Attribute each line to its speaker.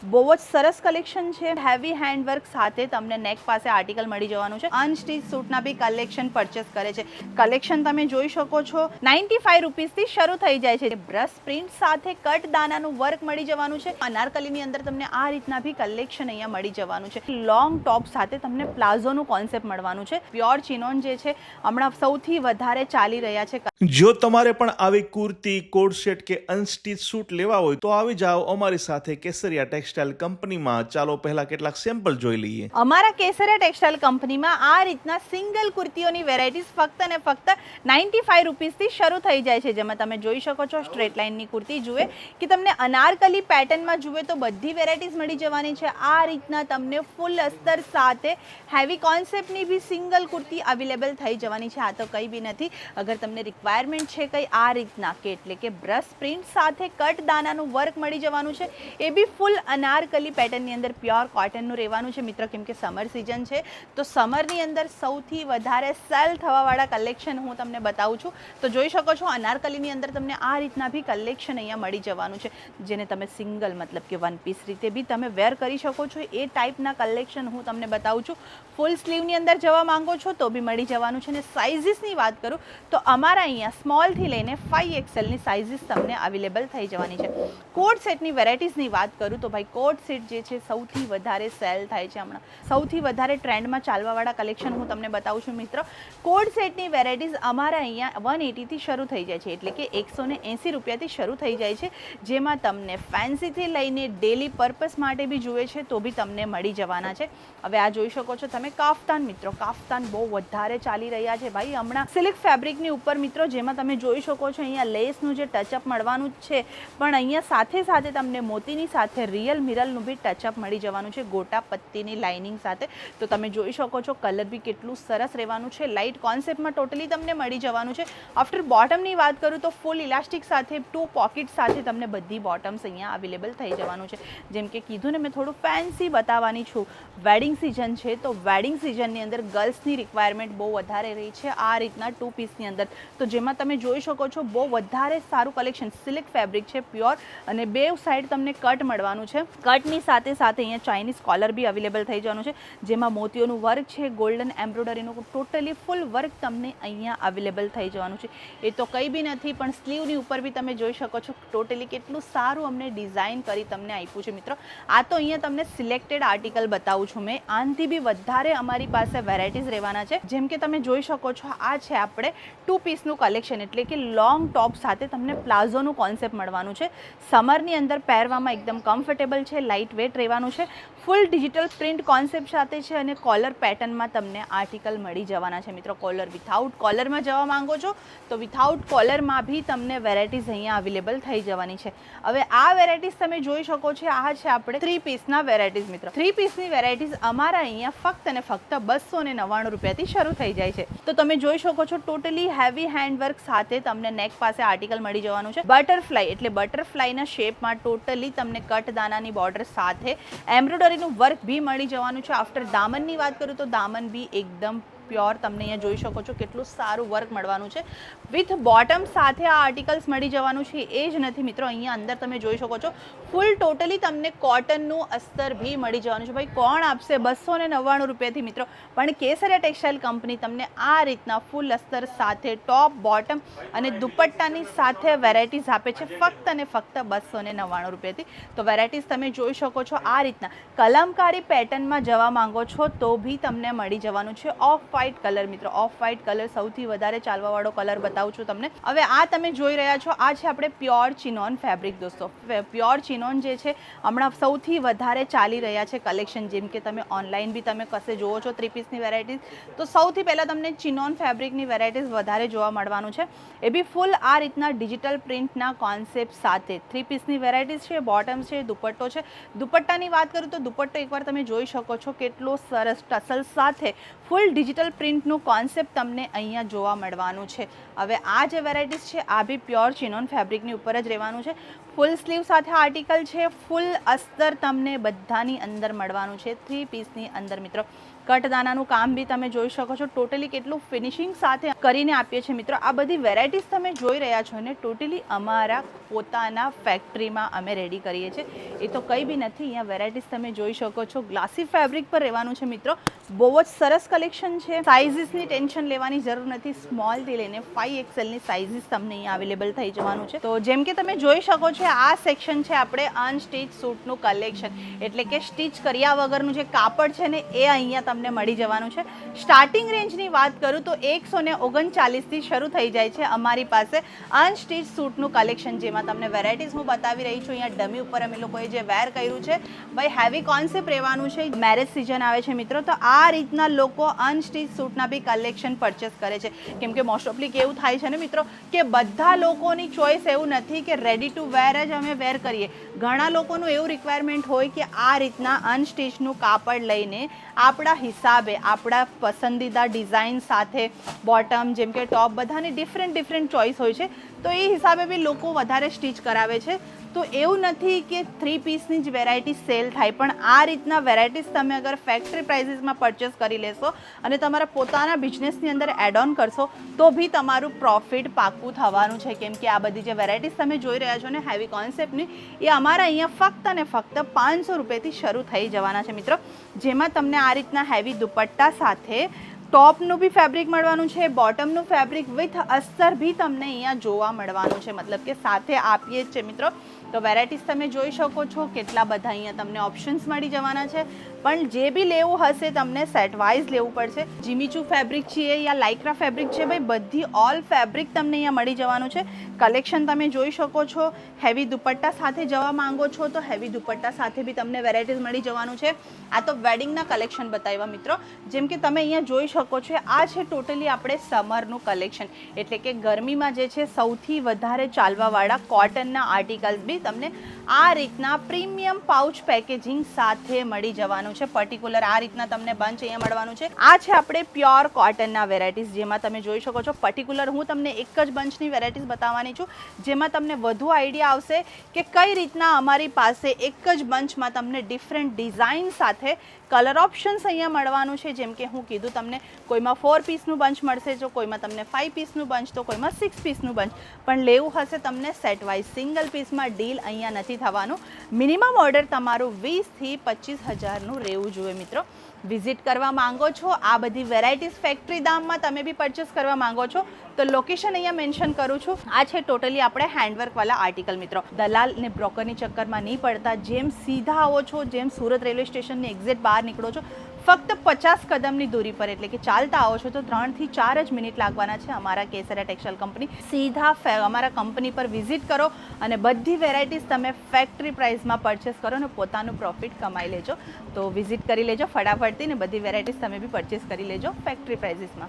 Speaker 1: બહુ જ સરસ કલેક્શન છે, હેવી હેન્ડવર્ક સાથે તમને નેક પાસે આર્ટિકલ મળી જવાનું છે। અનસ્ટીચ સૂટના બી કલેક્શન પરચેસ કરે છે। કલેક્શન તમે જોઈ શકો છો 95 રૂપીસથી શરૂ થઈ જાય છે। બ્રશ પ્રિન્ટ સાથે કટ દાનાનું વર્ક મળી જવાનું છે। અનારકલીની અંદર તમને આ રીતના બી કલેક્શન અહીંયા મળી જવાનું છે। લોંગ ટોપ સાથે તમને પ્લાઝોનું કોન્સેપ્ટ મળવાનું છે। પ્યોર ચિનોન જે છે હમણાં સૌથી વધારે ચાલી રહ્યા છે।
Speaker 2: જો તમારે પણ આવી કુર્તી, કોડ સેટ કે અનસ્ટીચ સૂટ લેવા હોય તો આવી જાઓ અમારી સાથે કેસરિયા ટેક્સટાઇલ કંપનીમાં। ચાલો પહેલા કેટલાક સેમ્પલ જોઈ લઈએ।
Speaker 1: અમારા કેસરિયા ટેક્સટાઇલ કંપનીમાં આ રીતના સિંગલ કુર્તીઓની વેરાયટીઝ ફક્ત અને ફક્ત 95 રૂપીસથી શરૂ થઈ જાય છે। જેમાં તમે જોઈ શકો છો સ્ટ્રેટ લાઇનની કુર્તી જુએ કે તમને અનારકલી પેટર્નમાં જુએ તો બધી વેરાયટીઝ મળી જવાની છે। આ રીતના તમને ફૂલ અસ્તર સાથે હેવી કોન્સેપ્ટની બી સિંગલ કુર્તી અવેલેબલ થઈ જવાની છે। આ તો કંઈ બી નથી, અગર તમને રિક્વાયરમેન્ટ છે કંઈ આ રીતના કે એટલે કે બ્રશ પ્રિન્ટ સાથે કટ દાનાનું વર્ક મળી જવાનું છે, એ બી ફૂલ અનારકલી પેટર્નની અંદર પ્યોર કોટનનું રહેવાનું છે મિત્રો। કેમ કે સમર સિઝન છે તો સમરની અંદર સૌથી વધારે સેલ થવાવાળા કલેક્શન હું તમને બતાવું છું। તો જોઈ શકો છો અનારકલીની અંદર તમને આ રીતના બી કલેક્શન અહીંયા મળી જવાનું છે, જેને તમે સિંગલ મતલબ કે વન પીસ રીતે બી તમે વેર કરી શકો છો। એ ટાઈપના કલેક્શન હું તમને બતાવું છું। ફૂલ સ્લીવની અંદર જવા માંગો છો તો બી મળી જવાનું છે। અને સાઇઝીસની વાત કરું તો અમારા અહીંયા સ્મોલથી લઈને 5XLની સાઇઝીસ તમને અવેલેબલ થઈ જવાની છે। કોડ સેટની વેરાયટીઝની વાત કરું તો ભાઈ કોડ સેટ જે છે સૌથી વધારે સેલ થાય છે હમણાં, સૌથી વધારે ટ્રેન્ડમાં ચાલવાવાળા કલેક્શન હું તમને બતાવું છું મિત્રો। કોડ સેટની વેરાયટીઝ અમારા અહીંયા 180થી શરૂ થઈ જાય છે, એટલે કે 180 રૂપિયાથી શરૂ થઈ જાય છે। જેમાં તમને ફેન્સીથી લઈને ડેલી પર્પસ માટે બી જુએ છે તો બી તમને મળી જવાના છે। હવે આ જોઈ શકો છો તમે કાફતાન મિત્રો, કાફતાન બહુ વધારે ચાલી રહ્યા છે ભાઈ હમણાં સિલ્ક ફેબ્રિકની ઉપર મિત્રો, જેમાં તમે જોઈ શકો છો અહીંયા લેસનું જે ટચઅપ મળવાનું જ છે, પણ અહીંયા સાથે સાથે તમને મોતીની સાથે રિયલ મિરરનું બી ટચઅપ મળી જવાનું છે ગોટા પત્તીની લાઇનિંગ સાથે। તો તમે જોઈ શકો છો કલર બી કેટલું સરસ રહેવાનું છે, લાઇટ કોન્સેપ્ટમાં ટોટલી તમને મળી જવાનું છે। આફ્ટર બોટમની વાત કરું તો ફૂલ ઇલાસ્ટિક સાથે 2 પોકેટ સાથે તમને બધી બોટમ્સ અહીંયા અવેલેબલ થઈ જવાનું છે। જેમ કે કીધું ને મેં થોડું ફેન્સી બતાવવાની છું। વેડિંગ સિઝન છે તો વેડિંગ સિઝનની અંદર ગર્લ્સની રિક્વાયરમેન્ટ બહુ વધારે રહી છે આ રીતના 2 પીસની અંદર। તો જેમાં તમે જોઈ શકો છો બહુ વધારે સારું કલેક્શન, સિલ્ક ફેબ્રિક છે પ્યોર, અને બે સાઈડ તમને કટ મળવાનું છે। કટની સાથે સાથે અહીંયા ચાઇનીઝ કોલર બી અવેલેબલ થઈ જવાનું છે, જેમાં મોતીઓનું વર્ક છે, ગોલ્ડન એમ્બ્રોઇડરીનું ટોટલી ફૂલ વર્ક તમને અહીંયા અવેલેબલ થઈ જવાનું છે। એ તો કંઈ બી નથી, પણ સ્લીવની ઉપર બી તમે જોઈ શકો છો ટોટલી કેટલું સારું અમને ડિઝાઇન કરી તમને આપ્યું છે મિત્રો। આ તો અહીંયા તમને સિલેક્ટેડ આર્ટિકલ બતાવું છું મેં, આનાથી બી વધારે અમારી પાસે વેરાયટીઝ રહેવાના છે। જેમ કે તમે જોઈ શકો છો આ છે આપણે 2 પીસનું કલેક્શન, એટલે કે લોંગ ટોપ સાથે તમને પ્લાઝોનું કોન્સેપ્ટ મળવાનું છે। સમરની અંદર પહેરવામાં એકદમ કમ્ફર્ટેબલ છે, લાઇટ વેટ રહેવાનું છે, ફૂલ ડિજિટલ પ્રિન્ટ કોન્સેપ્ટ સાથે છે, અને કોલર પેટર્નમાં તમને આર્ટિકલ મળી જવાના છે મિત્રો। કોલર વિથઆઉટ કોલરમાં જવા માંગો છો તો વિથઆઉટ કોલરમાં બી તમને વેરાયટીઝ અહીંયા અવેલેબલ થઈ જવાની છે। હવે આ વેરાયટીઝ તમે જોઈ શકો છો, આ છે આપણે 3 પીસના વેરાયટીઝ મિત્રો। 3 પીસની વેરાયટીઝ અમારા અહીંયા ફક્ત અને ફક્ત 299 રૂપિયાથી શરૂ થઈ જાય છે। તો તમે જોઈ શકો છો ટોટલી હેવી હેન્ડવર્ક સાથે તમને નેક પાસે આર્ટિકલ મળી જવાનું છે। બટરફ્લાય એટલે બટરફ્લાયના શેપમાં ટોટલી તમને કટ દાનાની બોર્ડર સાથે એમ્બ્રોઇડરીનું વર્ક બી મળી જવાનું છે। આફ્ટર દામનની વાત કરું તો દામન બી એકદમ પ્યોર તમને અહીંયા જોઈ શકો છો કેટલું સારું વર્ક મળવાનું છે। વિથ બોટમ સાથે આ આર્ટિકલ્સ મળી જવાનું છે। એ જ નથી મિત્રો, અહીંયા અંદર તમે જોઈ શકો છો ફૂલ ટોટલી તમને કોટનનું અસ્તર બી મળી જવાનું છે। ભાઈ કોણ આપશે 299 રૂપિયાથી મિત્રો, પણ કેસરિયા ટેક્સટાઇલ કંપની તમને આ રીતના ફૂલ અસ્તર સાથે ટોપ બોટમ અને દુપટ્ટાની સાથે વેરાયટીઝ આપે છે ફક્ત અને ફક્ત 299 રૂપિયાથી। તો વેરાયટીઝ તમે જોઈ શકો છો આ રીતના કલમકારી પેટર્નમાં જવા માંગો છો તો બી તમને મળી જવાનું છે। ઓફ વ્હાઇટ કલર મિત્રો, ઓફ વ્હાઇટ કલર સૌથી વધારે ચાલવાવાળો કલર બતાવું છું તમને। હવે આ તમે જોઈ રહ્યા છો આ છે આપણે પ્યોર ચિનોન ફેબ્રિક દોસ્તો। પ્યોર ચિનોન જે છે હમણાં સૌથી વધારે ચાલી રહ્યા છે કલેક્શન। જેમ કે તમે ઓનલાઈન બી તમે કશે જોવો છો 3 પીસની વેરાયટીઝ, તો સૌથી પહેલાં તમને ચિનોન ફેબ્રિકની વેરાયટીઝ વધારે જોવા મળવાનું છે। એ બી ફૂલ આ રીતના ડિજિટલ પ્રિન્ટના કોન્સેપ્ટ સાથે 3 પીસની વેરાયટીઝ છે, બોટમ છે, દુપટ્ટો છે। દુપટ્ટાની વાત કરું તો દુપટ્ટો એકવાર તમે જોઈ શકો છો કેટલો સરસ ટસલ સાથે ફૂલ ડિજિટલ પ્રિન્ટનું કોન્સેપ્ટ તમને અહીંયા જોવા મળવાનું છે। હવે આ જે વેરાયટીઝ છે આ બી પ્યોર ચિનોન ફેબ્રિકની ઉપર જ રહેવાનું છે। ફૂલ સ્લીવ સાથે આર્ટિકલ છે, ફૂલ અસ્તર તમને બધાની અંદર મળવાનું છે 3 પીસની અંદર મિત્રો। કટદાનાનું કામ બી તમે જોઈ શકો છો, ટોટલી કેટલું ફિનિશિંગ સાથે કરીને આપીએ છીએ મિત્રો. આ બધી વેરાયટીઝ તમે જોઈ રહ્યા છો ને ટોટલી અમારા પોતાના ફેક્ટરીમાં અમે રેડી કરીએ છીએ. એ તો કંઈ બી નથી, અહીંયા વેરાયટીઝ તમે જોઈ શકો છો. ગ્લાસી ફેબ્રિક પર રહેવાનું છે મિત્રો. બહુ જ સરસ કલેક્શન છે. સાઇઝીસની ટેન્શન લેવાની જરૂર નથી. સ્મોલથી લઈને 5XL ની સાઇઝીસ તમને અહીંયા અવેલેબલ થઈ જવાનું છે. તો જેમ કે તમે જોઈ શકો છો આ સેક્શન છે આપણે અનસ્ટીચ સૂટનું કલેક્શન, એટલે કે સ્ટીચ કર્યા વગરનું જે કાપડ છે ને એ અહીંયા તમને મળી જવાનું છે. સ્ટાર્ટિંગ રેન્જની વાત કરું તો 139 થી શરૂ થઈ જાય છે અમારી પાસે અનસ્ટીચ સૂટનું કલેક્શન, જેમાં તમને વેરાયટીઝ હું બતાવી રહી છું. અહીંયા ડમી ઉપર અમે લોકોએ જે વેર કર્યું છે ભાઈ હેવી કોન્સેપ્ટ રહેવાનું છે. મેરેજ સિઝન આવે છે મિત્રો, તો આ રીતના લોકો અનસ્ટીચ સૂટના બી કલેક્શન પરચેસ કરે છે. કેમ કે મોસ્ટ ઓફલી કેવું થાય છે ને મિત્રો કે બધા લોકોની ચોઈસ એવું નથી કે રેડી ટુ વેર જ અમે વેર કરીએ. ઘણા લોકોનું એવું રિક્વાયરમેન્ટ હોય કે આ રીતના અનસ્ટીચનું કાપડ લઈને આપણા હિસાબે આપણા પસંદીદા ડિઝાઇન સાથે બોટમ જેમ કે ટોપ બધાની ડિફરન્ટ ચોઈસ હોય છે, તો એ હિસાબે બી લોકો વધારે સ્ટીચ કરાવે છે. તો એવું નથી કે 3 પીસની જ વેરાયટી સેલ થાય, પણ આ રીતના વેરાયટીઝ તમે અગર ફેક્ટરી પ્રાઇસીસમાં પરચેસ કરી લેશો અને તમારા પોતાના બિઝનેસની અંદર એડ ઓન કરશો તો બી તમારું પ્રોફિટ પાક્કું થવાનું છે. કેમ કે આ બધી જે વેરાયટીઝ તમે જોઈ રહ્યા છો ને હેવી કોન્સેપ્ટની, એ અમારા અહીંયા ફક્ત અને ફક્ત 500 રૂપિયાથી શરૂ થઈ જવાના છે મિત્રો. જેમાં તમને આ રીતના હેવી દુપટ્ટા સાથે ટોપનું બી ફેબ્રિક મળવાનું છે, બોટમનું ફેબ્રિક વિથ અસ્તર બી તમને અહીંયા જોવા મળવાનું છે, મતલબ કે સાથે આપીએ જ છે મિત્રો. તો વેરાયટીઝ તમે જોઈ શકો છો કેટલા બધા અહીંયા તમને ઓપ્શન્સ મળી જવાના છે. પણ જે બી લેવું હશે તમને સેટ વાઇઝ લેવું પડશે. જીમીચુ ફેબ્રિક છે યા લાઇક્રા ફેબ્રિક છે, ભાઈ બધી ઓલ ફેબ્રિક તમને અહીંયા મળી જવાનું છે. કલેક્શન તમે જોઈ શકો છો. હેવી દુપટ્ટા સાથે જવા માંગો છો તો હેવી દુપટ્ટા સાથે બી તમને વેરાયટીઝ મળી જવાનું છે. આ તો વેડિંગના કલેક્શન બતાવ્યા મિત્રો. જેમ કે તમે અહીંયા જોઈ શકો છો આ છે ટોટલી આપણે સમરનું કલેક્શન, એટલે કે ગરમીમાં જે છે સૌથી વધારે ચાલવાવાળા કોટનના આર્ટિકલ્સ બી તમને આ રીતના પ્રીમિયમ પાઉચ પેકેજિંગ સાથે મળી જવાનું છે. પર્ટિક્યુલર આ રીતના તમને બંચ અહીંયા મળવાનું છે. આ છે આપણે પ્યોર કોટનના વેરાયટીઝ, જેમાં તમે જોઈ શકો છો. પર્ટિક્યુલર હું તમને એક જ બંચની વેરાયટીઝ બતાવવાની છું, જેમાં તમને વધુ આઈડિયા આવશે કે કઈ રીતના અમારી પાસે એક જ બંચમાં તમને ડિફરન્ટ ડિઝાઇન સાથે કલર ઓપ્શન્સ અહીંયા મળવાનું છે. જેમ કે હું કીધું તમને કોઈમાં 4 પીસનું બંચ મળશે, જો કોઈમાં તમને 5 પીસનું બંચ, તો કોઈમાં 6 પીસનું બંચ. પણ લેવું હશે તમને સેટ વાઇઝ સિંગલ પીસમાં ડીલ અહીંયા નથી થવાનું. મિનિમમ ઓર્ડર તમારું 20 થી 25 હજારનું રહેવું જોઈએ મિત્રો. વિઝિટ કરવા માંગો છો આ બધી વેરાયટીઝ ફેક્ટરી દામમાં તમે બી પરચેસ કરવા માંગો છો તો લોકેશન અહીંયા મેન્શન કરું છું. આ છે ટોટલી આપણે હેન્ડવર્કવાળા આર્ટિકલ મિત્રો. દલાલ ને બ્રોકરની ચક્કરમાં નહીં પડતા, જેમ સીધા આવો છો, જેમ સુરત રેલવે સ્ટેશનની એક્ઝેક્ટ બહાર નીકળો છો, ફક્ત 50 કદમની દૂરી પર, એટલે કે ચાલતા આવો છો તો 3 થી 4 જ મિનિટ લાગવાના છે અમારા કેસરિયા ટેક્સટાઇલ કંપની. સીધા અમારા કંપની પર વિઝિટ કરો અને બધી વેરાયટીઝ તમે ફેક્ટરી પ્રાઇસમાં પરચેસ કરો અને પોતાનું પ્રોફિટ કમાઈ લેજો. તો વિઝિટ કરી લેજો ફટાફટથી ને બધી વેરાયટીઝ તમે બી પરચેસ કરી લેજો ફેક્ટરી પ્રાઇસીસમાં.